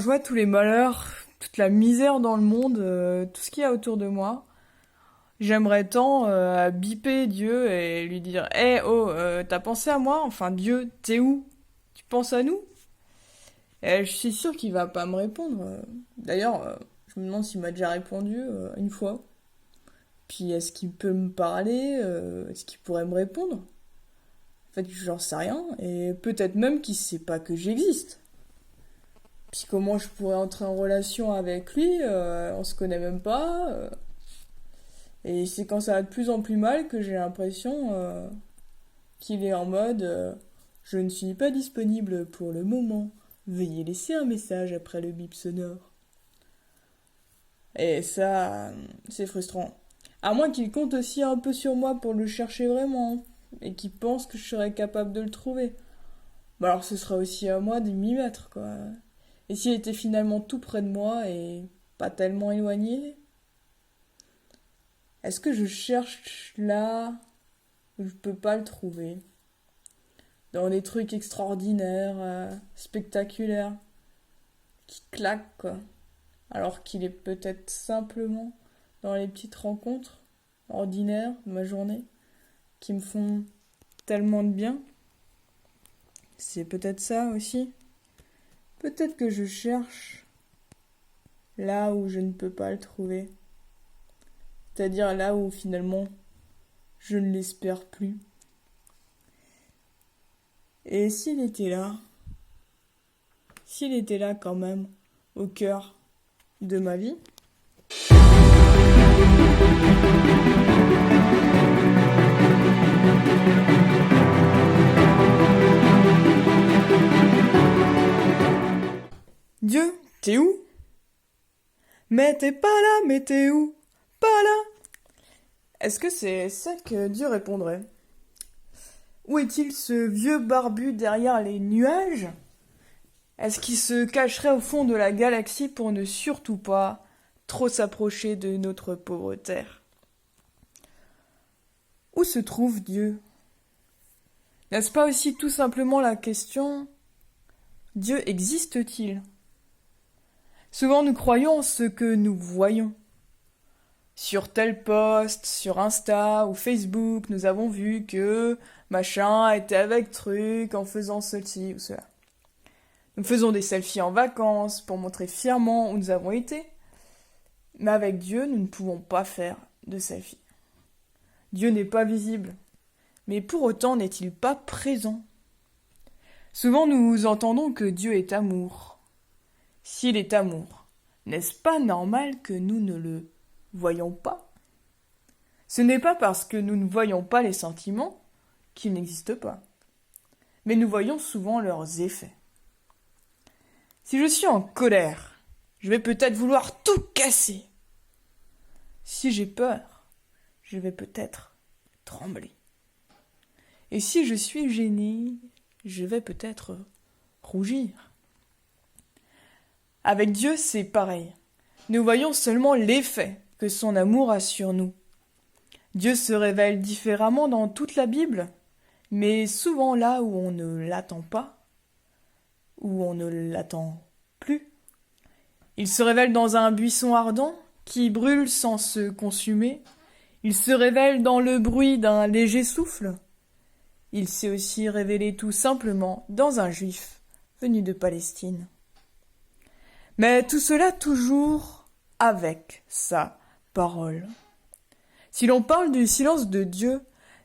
je vois tous les malheurs, toute la misère dans le monde, tout ce qu'il y a autour de moi, j'aimerais tant biper Dieu et lui dire «Eh oh, t'as pensé à moi? Enfin Dieu, t'es où? Tu penses à nous?» Et je suis sûre qu'il va pas me répondre. D'ailleurs, je me demande s'il m'a déjà répondu une fois. Puis est-ce qu'il peut me parler? Est-ce qu'il pourrait me répondre? En fait, j'en sais rien. Et peut-être même qu'il sait pas que j'existe. Puis comment je pourrais entrer en relation avec lui? On se connaît même pas. Et c'est quand ça va de plus en plus mal que j'ai l'impression qu'il est en mode je ne suis pas disponible pour le moment. Veuillez laisser un message après le bip sonore. Et ça, c'est frustrant. À moins qu'il compte aussi un peu sur moi pour le chercher vraiment. Et qu'il pense que je serais capable de le trouver. Bah alors ce sera aussi à moi de m'y mettre, quoi. Et s'il était finalement tout près de moi et pas tellement éloigné? Est-ce que je cherche là où je peux pas le trouver? Dans des trucs extraordinaires, spectaculaires, qui claquent, quoi. Alors qu'il est peut-être simplement dans les petites rencontres ordinaires de ma journée qui me font tellement de bien. C'est peut-être ça aussi. Peut-être que je cherche là où je ne peux pas le trouver. C'est-à-dire là où finalement je ne l'espère plus. Et s'il était là quand même, au cœur de ma vie. Dieu, t'es où? Mais t'es pas là, mais t'es où? Pas là. Est-ce que c'est ça que Dieu répondrait? Où est-il ce vieux barbu derrière les nuages? Est-ce qu'il se cacherait au fond de la galaxie pour ne surtout pas trop s'approcher de notre pauvre Terre? Où se trouve Dieu? N'est-ce pas aussi tout simplement la question « Dieu existe-t-il » Souvent nous croyons ce que nous voyons. Sur tel post, sur Insta ou Facebook, nous avons vu que machin était avec truc en faisant ceci ou cela. Nous faisons des selfies en vacances pour montrer fièrement où nous avons été. Mais avec Dieu, nous ne pouvons pas faire de selfies. Dieu n'est pas visible. Mais pour autant n'est-il pas présent? Souvent nous entendons que Dieu est amour. S'il est amour, n'est-ce pas normal que nous ne le voyons pas? Ce n'est pas parce que nous ne voyons pas les sentiments qu'ils n'existent pas. Mais nous voyons souvent leurs effets. Si je suis en colère, je vais peut-être vouloir tout casser. Si j'ai peur, je vais peut-être trembler. Et si je suis gêné, je vais peut-être rougir. Avec Dieu, c'est pareil. Nous voyons seulement l'effet que son amour a sur nous. Dieu se révèle différemment dans toute la Bible, mais souvent là où on ne l'attend pas, où on ne l'attend plus. Il se révèle dans un buisson ardent qui brûle sans se consumer. Il se révèle dans le bruit d'un léger souffle. Il s'est aussi révélé tout simplement dans un juif venu de Palestine. Mais tout cela toujours avec sa parole. Si l'on parle du silence de Dieu,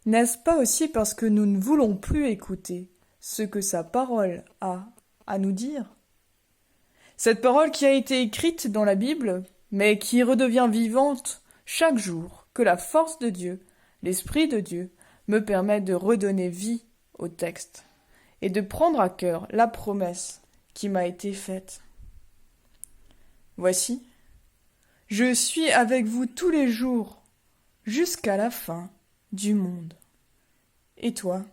n'est-ce pas aussi parce que nous ne voulons plus écouter ce que sa parole a à nous dire? Cette parole qui a été écrite dans la Bible, mais qui redevient vivante chaque jour que la force de Dieu, l'Esprit de Dieu, me permet de redonner vie au texte et de prendre à cœur la promesse qui m'a été faite. Voici, je suis avec vous tous les jours jusqu'à la fin du monde. Et toi,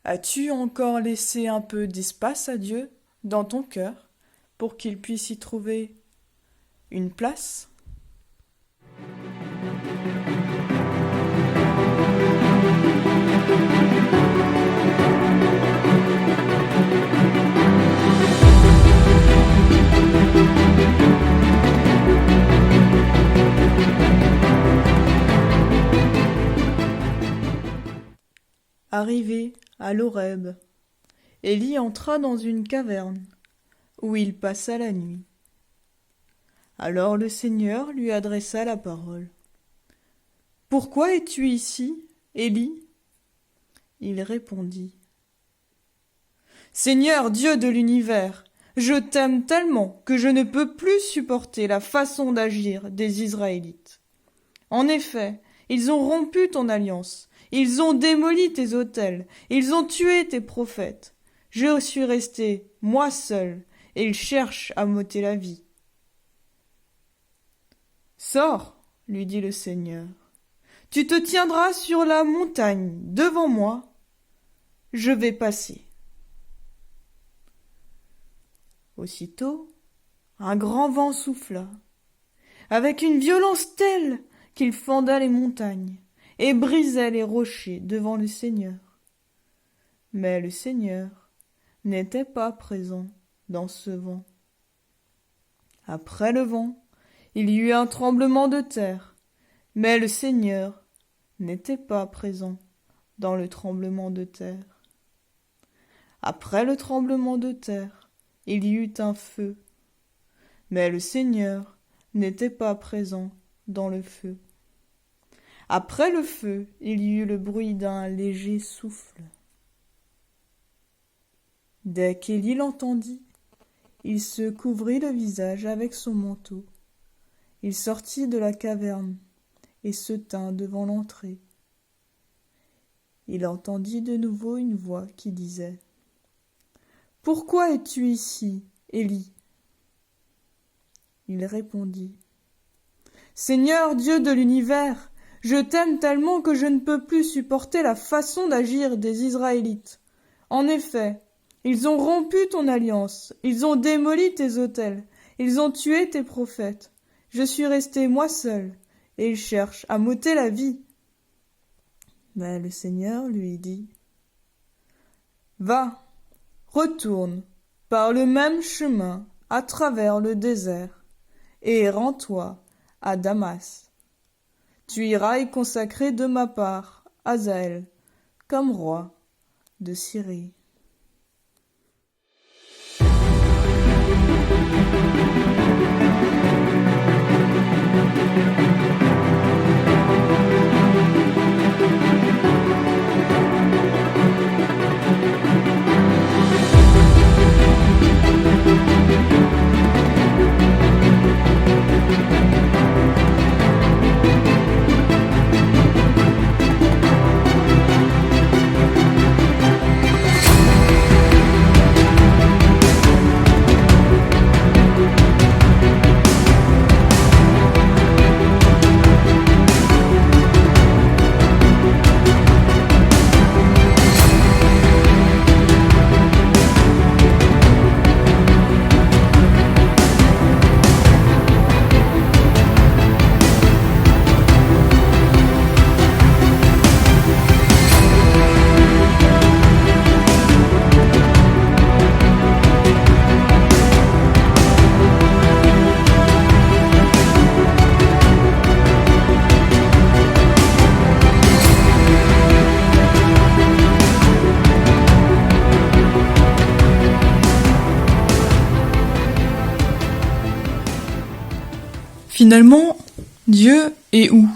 as-tu encore laissé un peu d'espace à Dieu dans ton cœur pour qu'il puisse y trouver une place ? Arrivé à l'Horeb, Élie entra dans une caverne, où il passa la nuit. Alors le Seigneur lui adressa la parole. « Pourquoi es-tu ici, Élie » Il répondit. « Seigneur Dieu de l'univers, je t'aime tellement que je ne peux plus supporter la façon d'agir des Israélites. En effet, ils ont rompu ton alliance, ils ont démoli tes autels, ils ont tué tes prophètes. Je suis resté, moi seul, et ils cherchent à m'ôter la vie. »« Sors, lui dit le Seigneur. Tu te tiendras sur la montagne devant moi. Je vais passer. » Aussitôt, un grand vent souffla, avec une violence telle qu'il fenda les montagnes et brisait les rochers devant le Seigneur. Mais le Seigneur n'était pas présent dans ce vent. Après le vent, il y eut un tremblement de terre, mais le Seigneur n'était pas présent dans le tremblement de terre. Après le tremblement de terre, il y eut un feu, mais le Seigneur n'était pas présent dans le feu. Après le feu, il y eut le bruit d'un léger souffle. Dès qu'Élie l'entendit, il se couvrit le visage avec son manteau. Il sortit de la caverne et se tint devant l'entrée. Il entendit de nouveau une voix qui disait « Pourquoi es-tu ici, Élie » Il répondit « Seigneur Dieu de l'univers, je t'aime tellement que je ne peux plus supporter la façon d'agir des Israélites. En effet, ils ont rompu ton alliance, ils ont démoli tes autels, ils ont tué tes prophètes. Je suis resté moi seul, et ils cherchent à m'ôter la vie. » Mais le Seigneur lui dit « Va, retourne par le même chemin à travers le désert, et rends-toi à Damas. Tu iras y consacrer de ma part Hazaël comme roi de Syrie. » Finalement, Dieu est où?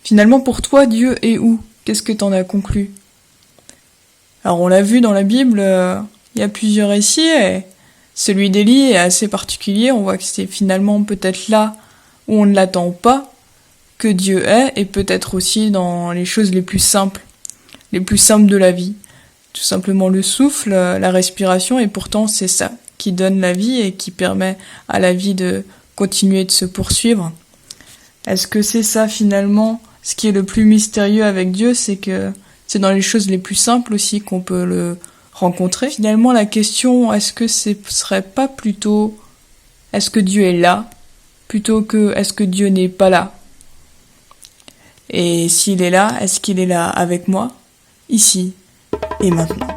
Finalement, pour toi, Dieu est où? Qu'est-ce que t'en as conclu? Alors, on l'a vu dans la Bible, il y a plusieurs récits, et celui d'Élie est assez particulier. On voit que c'est finalement peut-être là où on ne l'attend pas que Dieu est, et peut-être aussi dans les choses les plus simples de la vie. Tout simplement le souffle, la respiration, et pourtant c'est ça qui donne la vie et qui permet à la vie de continuer de se poursuivre. Est-ce que c'est ça finalement, ce qui est le plus mystérieux avec Dieu, c'est que c'est dans les choses les plus simples aussi qu'on peut le rencontrer. Finalement, la question, est-ce que ce serait pas plutôt, est-ce que Dieu est là, plutôt que est-ce que Dieu n'est pas là? Et s'il est là, est-ce qu'il est là avec moi, ici et maintenant?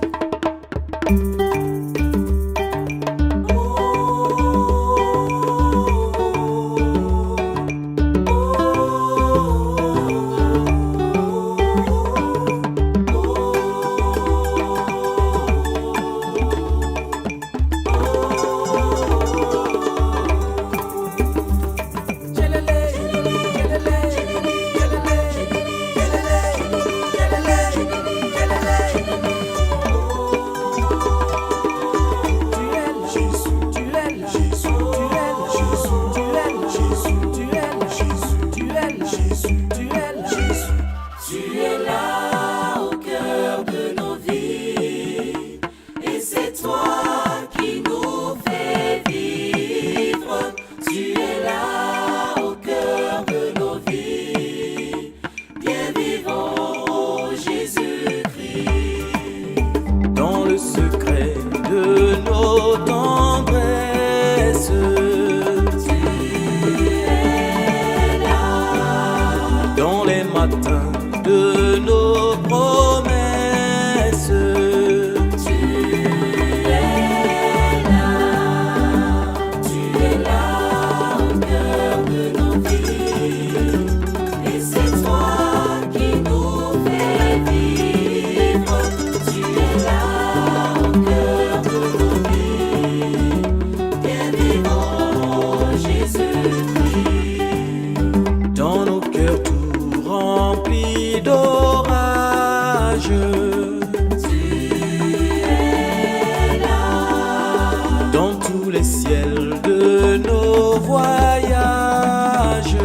Dans tous les ciels de nos voyages,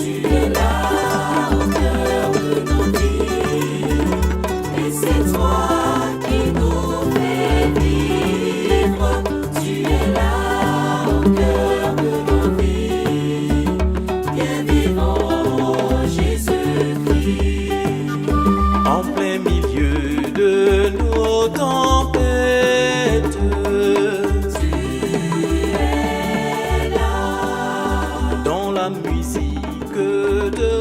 Tu es là au cœur de nos vies, et c'est toi qui nous fais vivre. Tu es là au cœur de nos vies, bien vivant Jésus-Christ. en plein milieu de nos tempêtes, Tu es là. dans la musique de